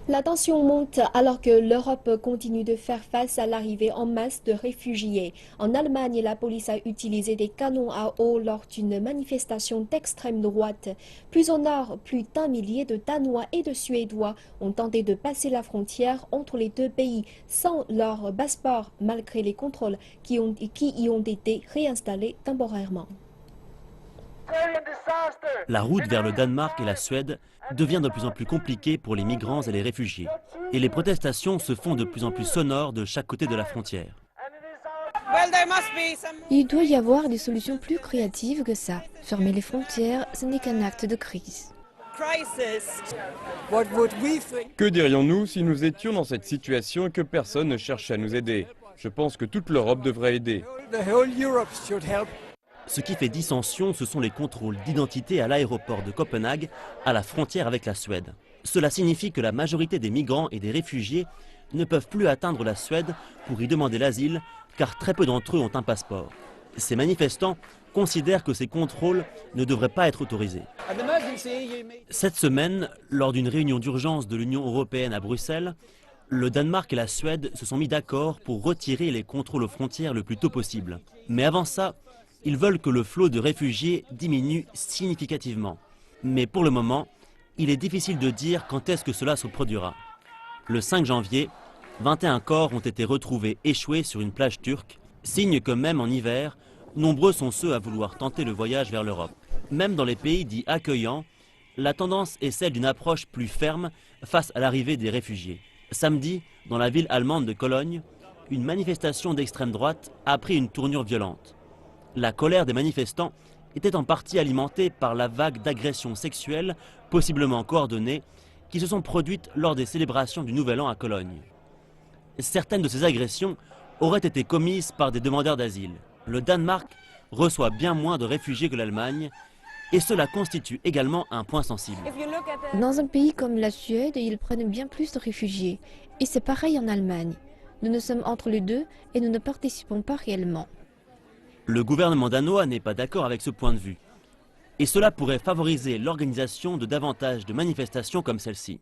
La tension monte alors que l'Europe continue de faire face à l'arrivée en masse de réfugiés. En Allemagne, la police a utilisé des canons à eau lors d'une manifestation d'extrême droite. Plus au nord, plus d'1 millier de Danois et de Suédois ont tenté de passer la frontière entre les deux pays sans leur passeport, malgré les contrôles qui y ont été réinstallés temporairement. La route vers le Danemark et la Suède devient de plus en plus compliquée pour les migrants et les réfugiés. Et les protestations se font de plus en plus sonores de chaque côté de la frontière. Il doit y avoir des solutions plus créatives que ça. Fermer les frontières, ce n'est qu'un acte de crise. Que dirions-nous si nous étions dans cette situation et que personne ne cherche à nous aider? Je pense que toute l'Europe devrait aider. Ce qui fait dissension, ce sont les contrôles d'identité à l'aéroport de Copenhague, à la frontière avec la Suède. Cela signifie que la majorité des migrants et des réfugiés ne peuvent plus atteindre la Suède pour y demander l'asile, car très peu d'entre eux ont un passeport. Ces manifestants considèrent que ces contrôles ne devraient pas être autorisés. Cette semaine, lors d'une réunion d'urgence de l'Union européenne à Bruxelles, le Danemark et la Suède se sont mis d'accord pour retirer les contrôles aux frontières le plus tôt possible. Mais avant ça, ils veulent que le flot de réfugiés diminue significativement. Mais pour le moment, il est difficile de dire quand est-ce que cela se produira. Le 5 janvier, 21 corps ont été retrouvés échoués sur une plage turque, signe que même en hiver, nombreux sont ceux à vouloir tenter le voyage vers l'Europe. Même dans les pays dits accueillants, la tendance est celle d'une approche plus ferme face à l'arrivée des réfugiés. Samedi, dans la ville allemande de Cologne, une manifestation d'extrême droite a pris une tournure violente. La colère des manifestants était en partie alimentée par la vague d'agressions sexuelles, possiblement coordonnées, qui se sont produites lors des célébrations du Nouvel An à Cologne. Certaines de ces agressions auraient été commises par des demandeurs d'asile. Le Danemark reçoit bien moins de réfugiés que l'Allemagne, et cela constitue également un point sensible. Dans un pays comme la Suède, ils prennent bien plus de réfugiés. Et c'est pareil en Allemagne. Nous sommes entre les deux et nous ne participons pas réellement. Le gouvernement danois n'est pas d'accord avec ce point de vue. Et cela pourrait favoriser l'organisation de davantage de manifestations comme celle-ci.